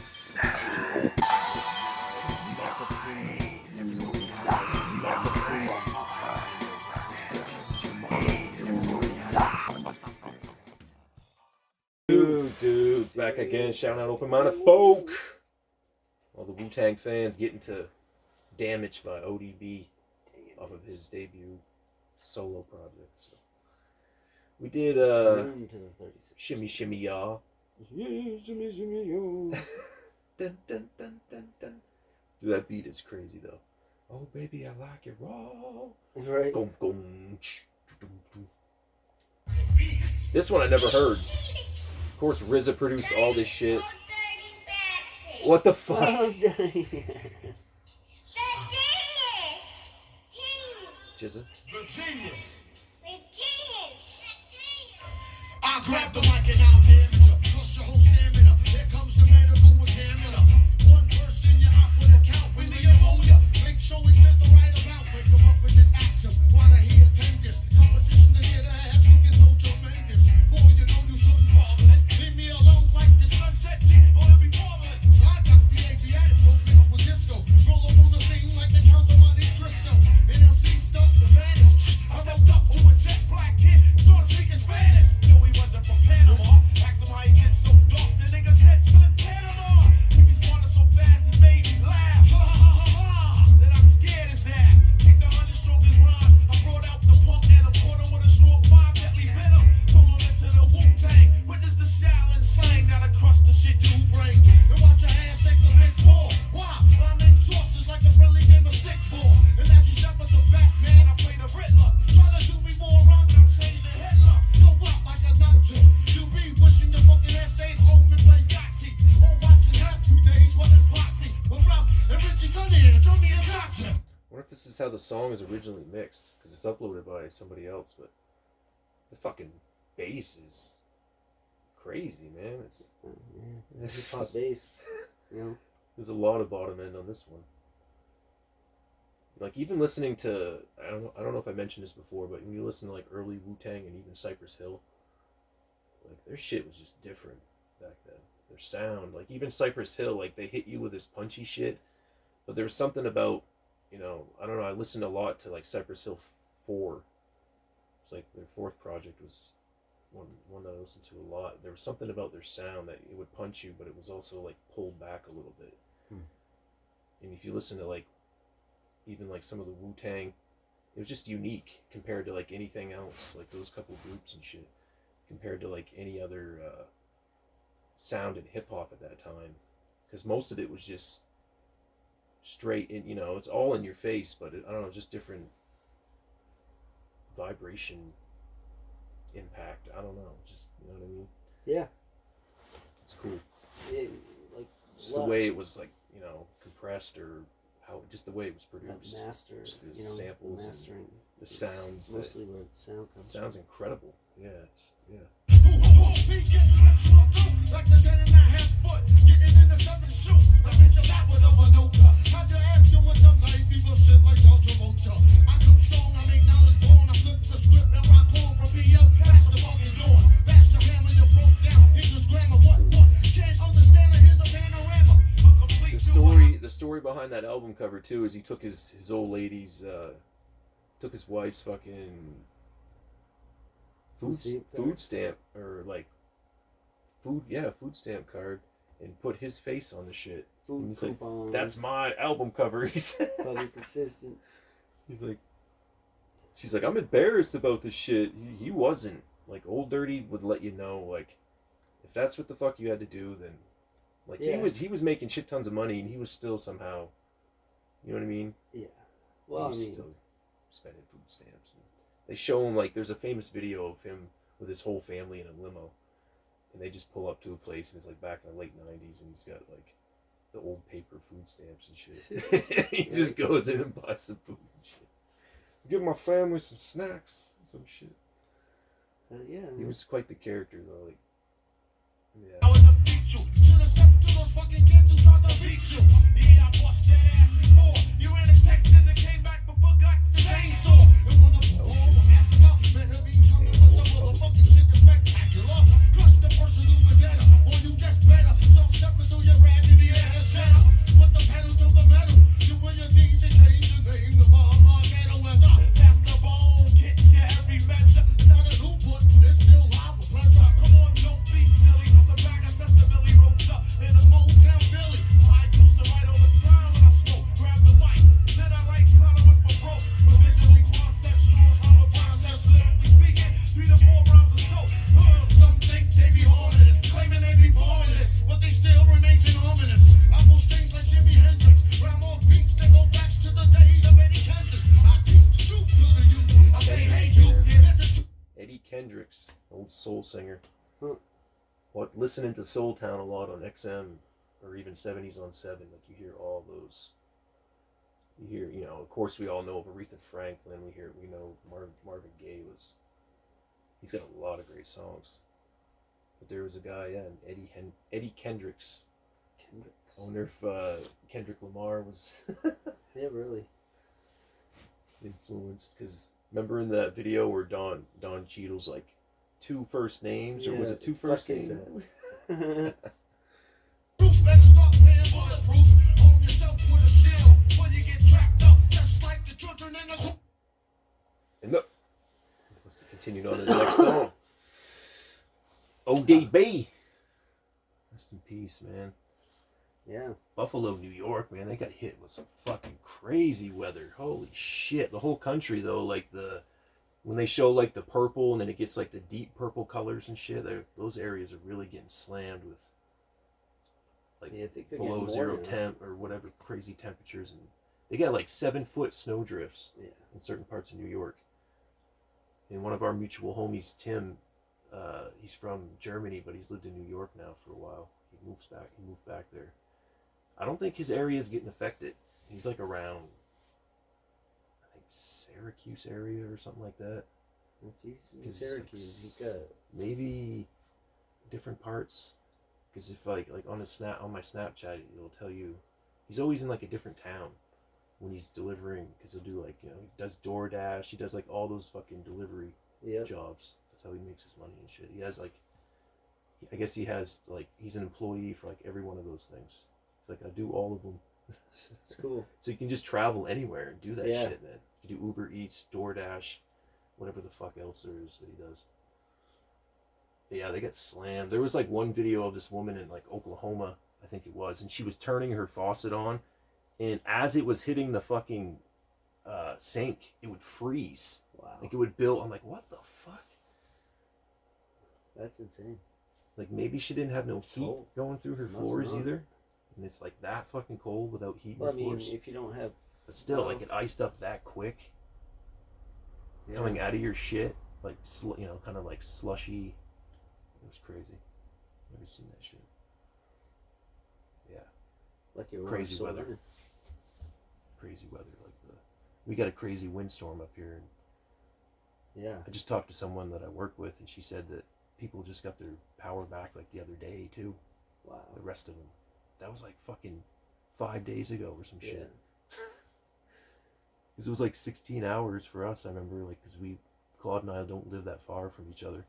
Dudes, back again, shouting out open-minded folk. All the Wu-Tang fans getting to Damage by ODB off of his debut solo project. So we did Shimmy Shimmy Ya. Shimmy Shimmy Ya. Dun, dun, dun, dun, dun. Dude, that beat is crazy though. Oh baby, I like it raw. Right. Boom, boom. This one I never heard. Of course, RZA produced all this shit. What the fuck? Jizza? I grab the mic and I'll damage her. Plus your whole stamina. Here comes the medical examiner. One burst in your eye for the count. When the ammonia. Make sure we get the right amount. Wake them up and then ask them. Why they here attend this? Competition to get ass looking so tremendous. Boy, you know you shouldn't bother this. Leave me alone like the sunset G. Or it'll be marvelous. I got the Adriatic folk mixed with disco. Roll up on the scene like the Count of Monte Cristo. NLC stuck the vanish. I stepped up to a jet black kid. Started speaking Spanish. Yo, he wasn't from Panama. Asked him how he gets so dark. The nigga said, son, Panama. He responded so fast, he made me laugh. Ha ha ha ha. Then I scared his ass. Kicked the 100 strongest rhymes. I brought out the punk and I caught him with a strong vibe that we bit him. Told him into the Wu-Tang. Witness the Shaolin slang. Now to crush the shit you bring. And watch your hands take the big fall. Why? My name sources like a friendly game of stickball. And as you step up to Batman, I play the Riddler. Try to do me more wrong, I'm changed the Hitler. Go up like a nutso. You be wishing the fucking ass stayed home and play Yahtzee. Or watching Happy Days running posse. But Ralph and Richie Gunner, throw me a shot. I wonder if this is how the song is originally mixed, because it's uploaded by somebody else, but the fucking bass is crazy, man. It's hip-hop bass, you know. There's a lot of bottom end on this one. Like even listening to, I don't know if I mentioned this before, but when you listen to like early Wu-Tang and even Cypress Hill, like their shit was just different back then. Their sound, like even Cypress Hill, like they hit you with this punchy shit, but there was something about, you know, I don't know, I listened a lot to like Cypress Hill 4. It's like their fourth project was one that I listened to a lot. There was something about their sound that it would punch you, but it was also like pulled back a little bit. And if you listen to like even like some of the Wu-Tang, it was just unique compared to like anything else, like those couple groups and shit, compared to like any other sound in hip-hop at that time, because most of it was just straight in, you know, it's all in your face, but I don't know, just different vibration impact. I don't know, just, you know what I mean? Yeah. It's cool. Like just the way it was, like, you know, compressed, or how, just the way it was produced. Master, just the you know, samples, mastering, and the sounds. Mostly where the sound comes. It sounds incredible. Yeah, yeah. Like a 10.5 foot, getting in the 7 shoe. I bitch a lot with a Manoka. Had to ask them what's up, nice people shit like John Travolta. I come strong, I make knowledge born. I flip the script and rock on from PL. Bash the fucking door. Bash the hammer, you broke down. English grammar, what? Can't understand it, here's a panorama. A complete The story behind that album cover too is he took his old lady's, took his wife's fucking food stamp, or like food stamp card, and put his face on the shit. Food he's coupons. like, that's my album cover. He said. Public assistance. He's like, she's like, I'm embarrassed about this shit. He wasn't. Like, Old Dirty would let you know, like, if that's what the fuck you had to do, then, like, Yeah. he was making shit tons of money, and he was still somehow, you know what I mean? Yeah. Well, he was still spending food stamps. And they show him, like, there's a famous video of him with his whole family in a limo, and they just pull up to a place, and it's like back in the late 90s, and he's got like the old paper food stamps and shit. He just goes in and buys some food and shit. Give my family some snacks, some shit. Yeah, he was quite the character though. Like, yeah. I would defeat you. Should've stepped to those fucking kids who tried to beat you. Yeah, I bust that ass before. You ran in Texas and came back but forgot the chainsaw. And when I perform a massacre, better be coming with some motherfucking shit spectacular. Crush the person who vendetta, or you just better. So step into your raggedy soul singer. Huh. What listening to Soul Town a lot on XM or even 70s on 7, like you hear all those. You hear, you know, of course we all know of Aretha Franklin. We know Marvin Gaye was. He's got a lot of great songs. But there was a guy, Eddie Kendricks. I wonder if Kendrick Lamar was Yeah, really. influenced, because remember in that video where Don Cheadle's like 2 first names, or was Yeah, it 2 fuck first is names? that? Bruce, better start wearing bulletproof. Arm yourself with a shield when you get trapped up, just like the children in the. And look, let's continue on to the next song. ODB. Rest in peace, man. Yeah. Buffalo, New York, man, they got hit with some fucking crazy weather. Holy shit. The whole country, though, like when they show like the purple and then it gets like the deep purple colors and shit, those areas are really getting slammed with like Yeah, I think they're below getting zero more now. temp or whatever crazy temperatures, and they got like 7-foot snow drifts Yeah. in certain parts of New York. And one of our mutual homies, Tim, he's from Germany, but he's lived in New York now for a while. He moved back there. I don't think his area is getting affected. He's like around, I think, Syracuse area or something like that. If he's in 'Cause, Syracuse, he got. maybe different parts. Because if like on my Snapchat, it'll tell you he's always in like a different town when he's delivering. Because he'll do like, you know, he does DoorDash. He does like all those fucking delivery Yep. jobs. That's how he makes his money and shit. He has like, I guess he has like, he's an employee for like every one of those things. It's like, I do all of them. It's cool. So you can just travel anywhere and do that Yeah. shit, man. You do Uber Eats, DoorDash, whatever the fuck else there is that he does. But yeah, they get slammed. There was like one video of this woman in like Oklahoma, I think it was, and she was turning her faucet on, and as it was hitting the fucking sink, it would freeze. Wow. Like it would build. I'm like, what the fuck? That's insane. Like maybe she didn't have no It's heat cold. going through her Must floors not. either. And it's like that fucking cold without heat in Well, I the mean, floors. if you don't have. But still, well, like it iced up that quick. Yeah. Coming out of your shit, like you know, kind of like slushy. It was crazy. Never seen that shit. Yeah, Like it crazy so weather. running. Crazy weather. Like we got a crazy windstorm up here, and Yeah. I just talked to someone that I work with, and she said that people just got their power back like the other day too. Wow. The rest of them, that was like fucking 5 days ago or some Yeah. shit. Because it was like 16 hours for us, I remember, like, because Claude and I don't live that far from each other.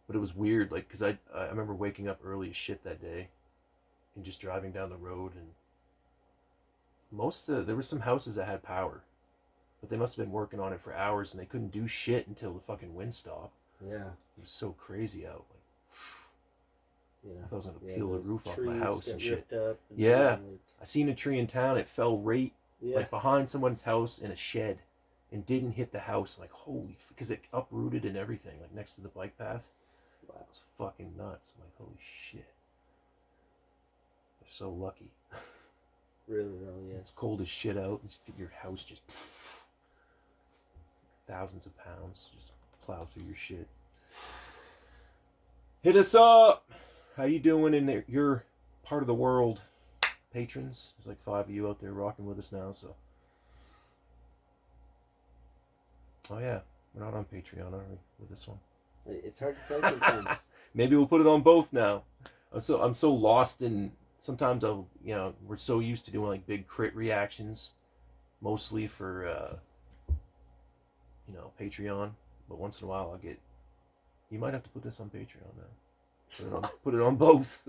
But it was weird, like, because I remember waking up early as shit that day and just driving down the road, and there were some houses that had power, but they must have been working on it for hours, and they couldn't do shit until the fucking wind stopped. Yeah. It was so crazy out. Like, Yeah. I thought I was going to Yeah, peel the those roof off my trees house got and shit. ripped up and Yeah. like, I seen a tree in town, it fell right yeah. like behind someone's house in a shed and didn't hit the house. I'm like, holy, because it uprooted and everything, like next to the bike path. Wow. It was fucking nuts. I'm like, holy shit. They're so lucky. Really though, yeah. It's cold as shit out. And just get your house just thousands of pounds just plow through your shit. Hit us up. How you doing in your part of the world, patrons? There's like 5 of you out there rocking with us now, so. Oh yeah, we're not on Patreon, are we, with this one? It's hard to tell sometimes. Maybe we'll put it on both now. I'm so lost in. Sometimes we're so used to doing like big crit reactions, mostly for Patreon. But once in a while I'll get. You might have to put this on Patreon now. Put it on both,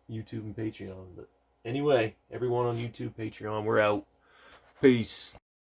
YouTube and Patreon. But anyway, everyone on YouTube, Patreon, we're out. Peace.